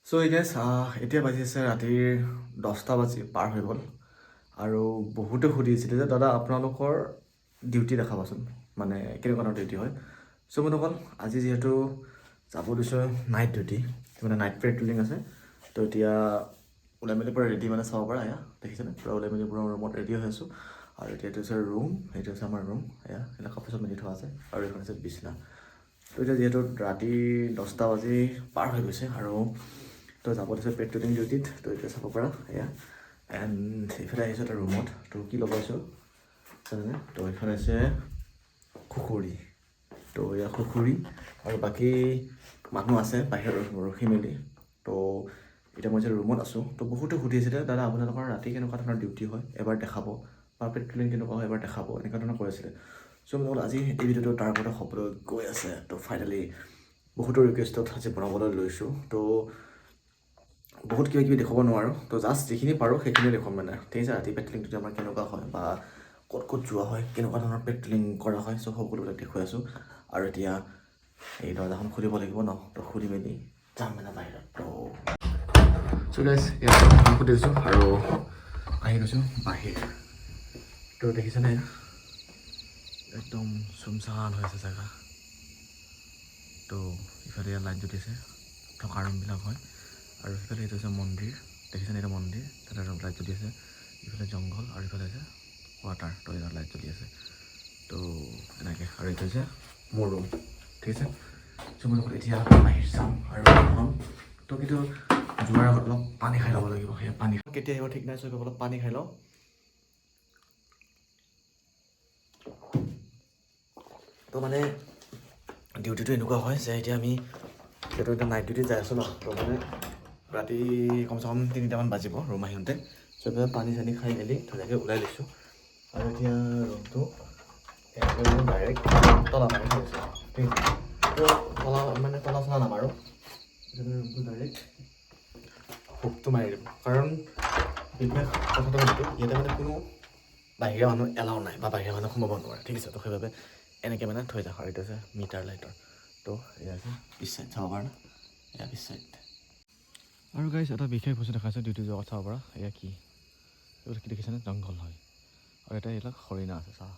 চ' এই গেছ এতিয়া বাজিছে ৰাতিৰ 10টা বাজি পাৰ হৈ গ'ল আৰু বহুতে সুধিছিলে যে দাদা আপোনালোকৰ ডিউটি দেখাবাচোন মানে কেনেকুৱা ধৰণৰ ডিউটি হয়। চ' মই অকল আজি যিহেতু যাব দিছোঁ নাইট ডিউটি মানে নাইট পেট্ৰলিং আছে, তো এতিয়া ওলাই মেলি পূৰা ৰেডি মানে চাব পৰা এয়া দেখিছেনে, পূৰা ওলাই মেলি পূৰা ৰুমত ৰেডি হৈ আছোঁ। আৰু এতিয়া এইটো হৈছে ৰুম, সেইটো হৈছে আমাৰ ৰুম, এয়া এইবিলাক অফিচত মেলি থোৱা আছে আৰু এইখন হৈছে বিছনা। তো এতিয়া যিহেতু ৰাতি 10টা বাজি পাৰ হৈ গৈছে আৰু তো যাব দিছে পেট্ৰলিং ডিউটিত, তো এতিয়া চাব পৰা এয়া। এণ্ড এইফালে আহিছোঁ এটা ৰুমত, তো কি লগাইছোঁ জানেনে, তো এইখন হৈছে খুখুৰী, তো এয়া খুখুৰী আৰু বাকী মানুহ আছে বাহিৰত ৰখি মেলি। তো এতিয়া মই যে ৰুমত আছোঁ, তো বহুতে সুধিছিলে দাদা আপোনালোকৰ ৰাতি কেনেকুৱা ধৰণৰ ডিউটি হয় এবাৰ দেখাব, বা পেট্ৰলিং কেনেকুৱা হয় এবাৰ দেখাব, এনেকুৱা ধৰণৰ কৈ আছিলে। চ' মই আজি এই ভিডিঅ'টো তাৰ ওপৰতে হ'বলৈ গৈ আছে। তো ফাইনেলি বহুতো ৰিকুৱেষ্টত আজি বনাবলৈ লৈছোঁ। তো বহুত কিবা কিবি দেখুৱাব নোৱাৰোঁ, তো জাষ্ট যিখিনি পাৰোঁ সেইখিনি দেখুৱাম মানে। ঠিক আছে, ৰাতি পেট্ৰলিংটো আমাৰ কেনেকুৱা হয় বা ক'ত ক'ত যোৱা হয়, কেনেকুৱা ধৰণৰ পেট্ৰলিং কৰা হয়, চ' সকলোবিলাক দেখুৱাই আছোঁ। আৰু এতিয়া এই দৰ্জাখন খুলিব লাগিব ন, তো খুলি মেলি যাম মানে বাহিৰত। তো চ' গাইজ ইয়াত খুলি দিছোঁ আৰু আহি গৈছোঁ বাহিৰ। তো দেখিছেনে একদম চুমচান হৈ আছে জেগা। তো ইফালে ইয়াত লাইট জ্বলিছে, থকা ৰুমবিলাক হয়। আৰু সিফালে এইটো হৈছে মন্দিৰ, দেখিছেনে এইটো মন্দিৰ, তাতে লাইট জ্বলি আছে। ইফালে জংঘল আৰু ইফালে হৈছে ৱাটাৰ, তো ইয়াত লাইট জ্বলি আছে। তো এনেকৈ আৰু এইটো হৈছে মোৰ ৰুম, ঠিক আছে। চ' মই এতিয়া বাহিৰ চাম আৰু ৰুমখন। তো কিন্তু যোৱাৰ আগত অলপ পানী খাই ল'ব লাগিব, সেই পানী কেতিয়া আহিব ঠিক নাই, চ' অলপ পানী খাই লওঁ। তো মানে ডিউটিটো এনেকুৱা হয় যে এতিয়া আমি যিহেতু এতিয়া নাইট ডিউটি যাই আছোঁ ন, তো মানে ৰাতি কমচে কম 3টামান বাজিব ৰুম আহোঁতে। চ' এতিয়া পানী চানী খাই মেলি ধুনীয়াকৈ ওলাই লৈছোঁ। আৰু এতিয়া ৰুমটো ডাইৰেক্ট তলা মাৰি থৈছোঁ, ঠিক আছে। তো তলা চলা নামাৰোঁ, ৰুমটো ডাইৰেক্ট হুকটো মাৰি দিম। কাৰণ বিশেষ কথাটো সেইটো ইয়াতে মানে কোনো বাহিৰা মানুহ এলাও নাই বা বাহিৰা মানুহ সোমাব নোৱাৰে, ঠিক আছে। তো সেইবাবে এনেকৈ মানে থৈ যাওঁ। আৰু এইটো আছে মিটাৰ লাইটৰ, তো এয়া আছে পিছ চাইড চাব পৰা, এয়া পিছ চাইড। আৰু গাইজ এটা বিশেষ বস্তু দেখাইছোঁ ডিউটি যোৱা কথা চাব পৰা, এয়া কি এইবিলাক কি দেখিছেনে, জংঘল হয়। আৰু এটা এইবিলাক হৰিণা আছে, চাহ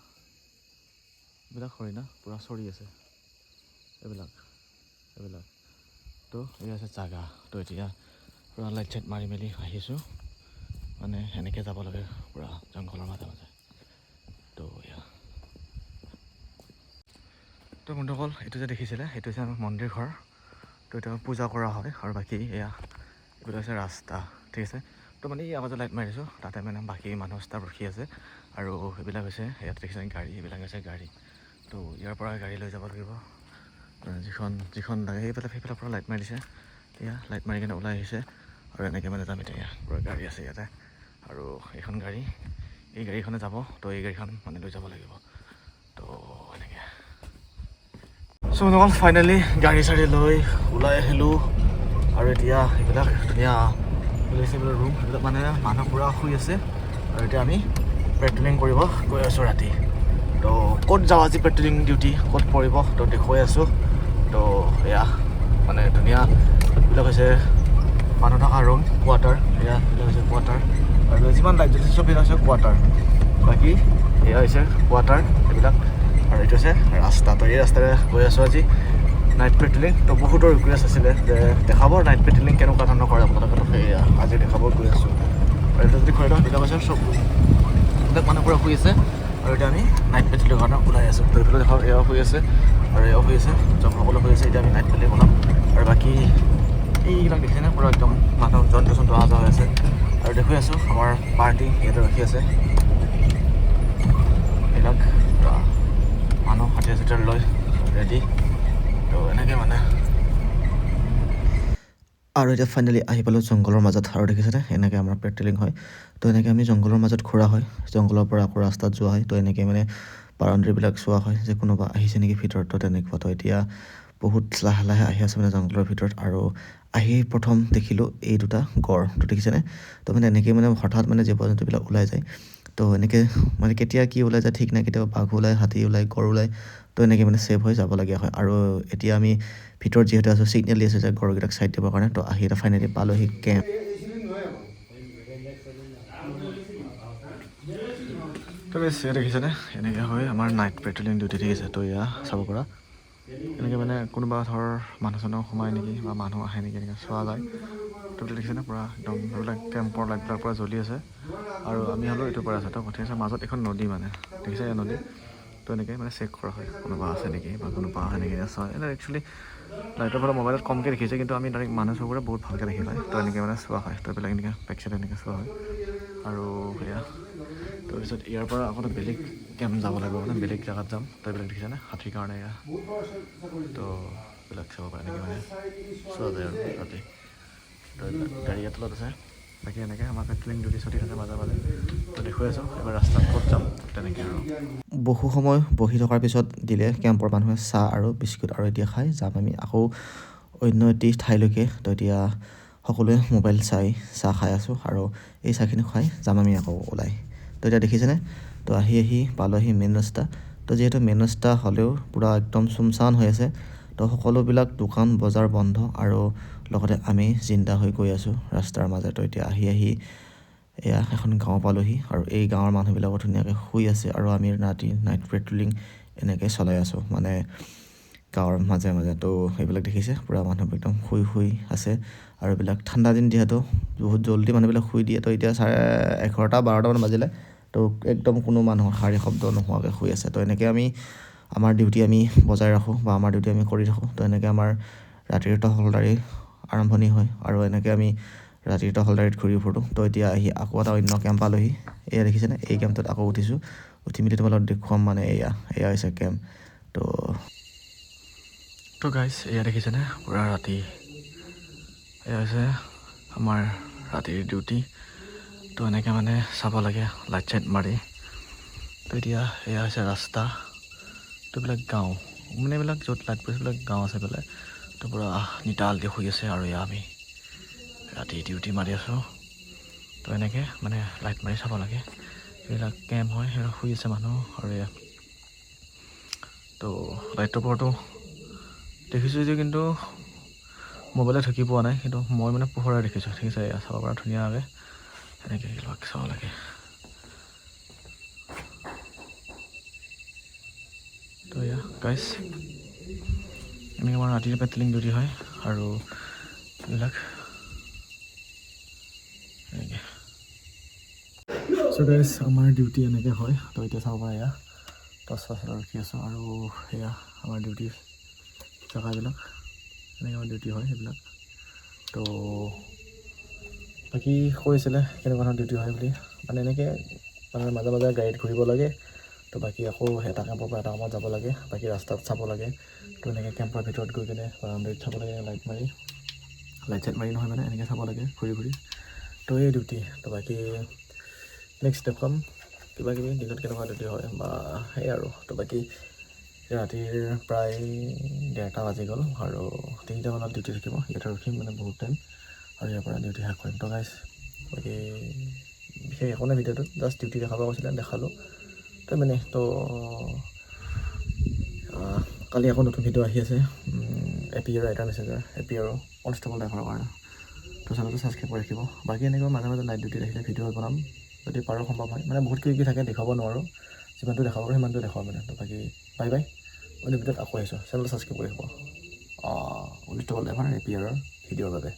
এইবিলাক হৰিণা পূৰা চৰি আছে, এইবিলাক তো এয়া আছে জাগা। তো এতিয়া পূৰা লাইট চাইট মাৰি মেলি আহিছোঁ, মানে সেনেকৈ যাব লাগে পূৰা জংঘলৰ মাজে মাজে। তো এয়া তো বন্ধুসকল, এইটো যে দেখিছিলে সেইটো হৈছে আমাৰ মন্দিৰ ঘৰ। তো এতিয়া পূজা কৰা হয় আৰু বাকী এয়া এইবিলাক হৈছে ৰাস্তা, ঠিক আছে। তো মানে এই আগতে লাইট মাৰিছোঁ, তাতে মানে বাকী মানুহ ষ্টাফ ৰখি আছে। আৰু এইবিলাক হৈছে ইয়াত দেখিছে গাড়ী, এইবিলাক হৈছে গাড়ী। তো ইয়াৰ পৰা গাড়ী লৈ যাব লাগিব, যিখন লাগে সেইফালৰ পৰা লাইট মাৰি দিছে। এয়া লাইট মাৰি কিনে ওলাই আহিছে আৰু এনেকৈ মানে যাম এতিয়া। পূৰা গাড়ী আছে ইয়াতে আৰু এইখন গাড়ী, এই গাড়ীখনে যাব। তো এই গাড়ীখন মানে লৈ যাব লাগিব, তো এনেকৈ। চ' বন্ধুসকল ফাইনেলি গাড়ী চাড়ী লৈ ওলাই আহিলোঁ। আৰু এতিয়া এইবিলাক ধুনীয়া ৰুম, এইবিলাক মানে মানুহ পূৰা শুই আছে। আৰু এতিয়া আমি পেট্ৰলিং কৰিব গৈ আছোঁ ৰাতি। তো ক'ত যাওঁ আজি পেট্ৰলিং ডিউটি ক'ত পৰিব, তো দেখুৱাই আছোঁ। তো এয়া মানে ধুনীয়া এইবিলাক হৈছে মানুহ থকা ৰুম, কোৱাৰ্টাৰ, এয়া এইবিলাক হৈছে কোৱাৰ্টাৰ। আৰু যিমান লাইট জ্বলিছে চব এইবিলাক হৈছে কোৱাৰ্টাৰ, বাকী এয়া হৈছে কোৱাৰ্টাৰ এইবিলাক। আৰু এইটো হৈছে ৰাস্তা, তো এই ৰাস্তাৰে গৈ আছোঁ আজি নাইট পেট্ৰলিং। তো বহুতো ৰিকুৱেষ্ট আছিলে যে দেখাব নাইট পেট্ৰলিং কেনেকুৱা ধৰণৰ কৰে আপোনালোকে, তো সেয়া আজি দেখাব গৈ আছোঁ। আৰু এইটো যদি ঘূৰাই লওঁ তেতিয়া কৈছে চব এইবিলাক মানুহ পূৰা শুই আছে। আৰু এতিয়া আমি নাইট পেট্ৰলিং কাৰণে ওলাই আছোঁ। তো এইফালে দেখাওক এয়াও শুই আছে আৰু এয়াও শুই আছে, সকলো শুই আছে। এতিয়া আমি নাইট পেট্ৰলিং বনাম। আৰু বাকী এইবিলাক দেখিছেনে পূৰা একদম মানুহ জন্তু চন্তু অহা যোৱা হৈ আছে। আৰু দেখুৱাই আছোঁ আমাৰ পাৰ্টি ইয়াতে ৰখি আছে, এইবিলাক মানুহ হাতীয়াৰ চাতীয়াৰ লৈ ৰেডি। তো এনেকৈ মানে আৰু এতিয়া ফাইনেলি আহি পালোঁ জংঘলৰ মাজত। আৰু দেখিছেনে এনেকৈ আমাৰ পেট্ৰলিং হয়। তো এনেকৈ আমি জংঘলৰ মাজত ঘূৰা হয়, জংঘলৰ পৰা আকৌ ৰাস্তাত যোৱা হয়। তো এনেকৈ মানে বাউণ্ডেৰীবিলাক চোৱা হয় যে কোনোবা আহিছে নেকি ভিতৰত, তো তেনেকুৱা। তো এতিয়া বহুত লাহে লাহে আহি আছে মানে জংঘলৰ ভিতৰত। আৰু আহি প্ৰথম দেখিলোঁ এই দুটা গড়, তো দেখিছেনে। তো মানে এনেকৈ মানে হঠাৎ মানে জীৱ জন্তুবিলাক ওলাই যায়। তো এনেকৈ মানে কেতিয়া কি ওলাই যায় ঠিক নাই, কেতিয়াবা বাঘ ওলায়, হাতী ওলায়, গড় ওলায়, তো এনেকৈ মানে ছেভ হৈ যাবলগীয়া হয়। আৰু এতিয়া আমি ভিতৰত যিহেতু আছোঁ ছিগনেল দি আছে যে গৰুকেইটাক ছাইড দিবৰ কাৰণে, তো আহি এটা ফাইনেলি পালোহি কেম্প। তো বেছ দেখিছেনে এনেকৈ হয় আমাৰ নাইট পেট্ৰলিং ডিউটি দেখিছে। তো এয়া চাব পৰা এনেকৈ মানে কোনোবা ধৰ মানুহজনক সোমাই নেকি বা মানুহ আহে নেকি এনেকৈ চোৱা যায়। তো দেখিছেনে পূৰা একদম এইবিলাক কেম্পৰ লাইটবিলাক পূৰা জ্বলি আছে। আৰু আমি হ'লেও এইটোৰ পৰা আছে তো ঠিক আছে, মাজত এখন নদী মানে দেখিছে এই নদী। তো এনেকৈ মানে চেক কৰা হয় কোনোবা আছে নেকি বা কোনোবা আহে নেকি চোৱা। এনেই একচুৱেলি লাইটৰ পৰা মোবাইলত কমকৈ দেখিছে, কিন্তু আমি ডাইৰেক্ট মানুহ চকুৰে বহুত ভালকৈ দেখি পায়। তো এনেকৈ মানে চোৱা হয়। তো এইবিলাক এনেকৈ বেক চাইড এনেকৈ চোৱা হয়। আৰু সেয়া তাৰপিছত ইয়াৰ পৰা আকৌ বেলেগ কেম্প যাব লাগিব, মানে বেলেগ জেগাত যাম। তো এইবিলাক দেখিছেনে হাতীৰ কাৰণে এয়া। তো এইবিলাক চাব পাৰে এনেকৈ মানে চোৱা যায় আৰু ৰাতি। তো এইবিলাক গাড়ী ইয়াত তলত আছে। বাকী এনেকৈ আমাৰ পেট্ৰলিং ডিউটি চলি থাকে মাজে মাজে। তো দেখুৱাই আছোঁ এবাৰ ৰাস্তাত ক'ত যাম তেনেকৈ আৰু। বহু সময় বহি থকাৰ পিছত দিলে কেম্পৰ মানুহে চাহ আৰু বিস্কুট, আৰু এতিয়া খাই যাম আমি আকৌ অন্য এটি ঠাইলৈকে। তো এতিয়া সকলোৱে মোবাইল চাই চাহ খাই আছোঁ, আৰু এই চাহখিনি খাই যাম আমি আকৌ ওলাই। তো এতিয়া দেখিছেনে, তো আহি পালোহি মেইন ৰাস্তা। তো যিহেতু মেইন ৰাস্তা হ'লেও পূৰা একদম চুমচান হৈ আছে। তো সকলোবিলাক দোকান বজাৰ বন্ধ, আৰু লগতে আমি জিন্দা হৈ গৈ আছোঁ ৰাস্তাৰ মাজে। তো এতিয়া আহি এয়া এখন গাঁও পালোহি, আৰু এই গাঁৱৰ মানুহবিলাকো ধুনীয়াকৈ শুই আছে। আৰু আমি ৰাতি নাইট পেট্ৰলিং এনেকৈ চলাই আছোঁ মানে গাঁৱৰ মাজে মাজে। তো এইবিলাক দেখিছে পূৰা মানুহবোৰ একদম শুই আছে। আৰু এইবিলাক ঠাণ্ডা দিন যিহেতু বহুত জল্দি মানুহবিলাক শুই দিয়ে। তো এতিয়া 11:30-12টামান বাজিলে। তো একদম কোনো মানুহৰ শাৰী শব্দ নোহোৱাকৈ শুই আছে। তো এনেকৈ আমি আমাৰ ডিউটি আমি বজাই ৰাখোঁ বা আমাৰ ডিউটি আমি কৰি থাকোঁ। তো এনেকৈ আমাৰ ৰাতিৰ টহলদাৰী আৰম্ভণি হয়, আৰু এনেকৈ আমি ৰাতিৰ টহলদাৰীত ঘূৰি ফুৰোঁ। তো এতিয়া আহি আকৌ এটা অন্য কেম্প পালোহি। এয়া দেখিছেনে, এই কেম্পটোত আকৌ উঠিছোঁ। উঠি মেলি তোমালোকক দেখুৱাম মানে এয়া হৈছে কেম্প। তো গাইজ এয়া দেখিছেনে পূৰা ৰাতি। এয়া হৈছে আমাৰ ৰাতিৰ ডিউটি। তো এনেকৈ মানে চাব লাগে লাইট চাইট মাৰি। তো এতিয়া এয়া হৈছে ৰাস্তা। তো এইবিলাক গাঁও, মানে এইবিলাক য'ত লাইট পৰিছে এইবিলাক গাঁও আছে পেলাই। তো পূৰা নিতালকৈ শুই আছে, আৰু এয়া আমি ৰাতি ডিউটি মাৰি আছোঁ। তো এনেকৈ মানে লাইট মাৰি চাব লাগে। এইবিলাক কেম্প হয়, সেইবিলাক শুই আছে মানুহ। আৰু এয়া তো লাইটৰ পোহৰটো দেখিছোঁ যে, কিন্তু মোবাইলত ঢুকি পোৱা নাই, কিন্তু মই মানে পোহৰে দেখিছোঁ। ঠিক আছে, এয়া চাব পৰা ধুনীয়াকৈ এনেকৈ এইবিলাক চাব লাগে। তো এয়া গাইজ এনেকৈ আমাৰ ৰাতিৰ পেট্ৰলিং ডিউটি হয়, আৰু এইবিলাক এনেকৈ। চ' গাইজ আমাৰ ডিউটি এনেকৈ হয়। তো এতিয়া চাব পৰা এয়া টৰ্চ ৰখি আছোঁ, আৰু সেয়া আমাৰ ডিউটিৰ জেগাবিলাক এনেকৈ আমাৰ ডিউটি হয় সেইবিলাক। তো বাকী কৈছিলে কেনেকুৱা ধৰণৰ ডিউটি হয় বুলি, মানে এনেকৈ মানে মাজে মাজে গাড়ীত ঘূৰিব লাগে। তো বাকী আকৌ এটা কেম্পৰ পৰা এটা কামত যাব লাগে, বাকী ৰাস্তাত চাব লাগে। তো এনেকৈ কেম্পৰ ভিতৰত গৈ কিনে বাউণ্ডেৰীত চাব লাগে, লাইট চাইট মাৰি নহয় মানে এনেকৈ চাব লাগে ঘূৰি। তো এই ডিউটি। তো বাকী নেক্সট দেখুৱাম কিবাকিবি দিনত কেনেকুৱা ডিউটি হয় বা সেই আৰু। তো বাকী ৰাতিৰ প্ৰায় 1:30 বাজি গ'ল, আৰু 3টা মানত ডিউটি থাকিব। ইয়াতে ৰখিম মানে বহুত টাইম, আৰু ইয়াৰ পৰা ডিউটি শেষ কৰিম। তো গাইজ বাকী বিশেষ একো নাই ভিডিঅ'টোত, জাষ্ট ডিউটি দেখাব কৈছিলে দেখালোঁ। তো মানে তো কালি আকৌ নতুন ভিডিঅ' আহি আছে, APR writer messenger APR constable ড্ৰাইভাৰৰ কাৰণে। তো চেনেলটো ছাবস্ক্ৰাইব কৰি ৰাখিব। বাকী এনেকৈ মাজে মাজে নাইট ডিউটি ৰাখিলে ভিডিঅ' বনাম যদি পাৰোঁ, সম্ভৱ হয়। মানে বহুত কিবি থাকে দেখাব নোৱাৰোঁ, যিমানটো দেখাব পাৰোঁ সিমানটো দেখাওঁ মানে। তো বাকী বাই মই ভিডিঅ'ত আকৌ আহিছোঁ, চেনেলটো ছাবস্ক্ৰাইব কৰি ৰাখিব। কনষ্টেবল ড্ৰাইভাৰ APR ভিডিঅ'ৰ বাবে।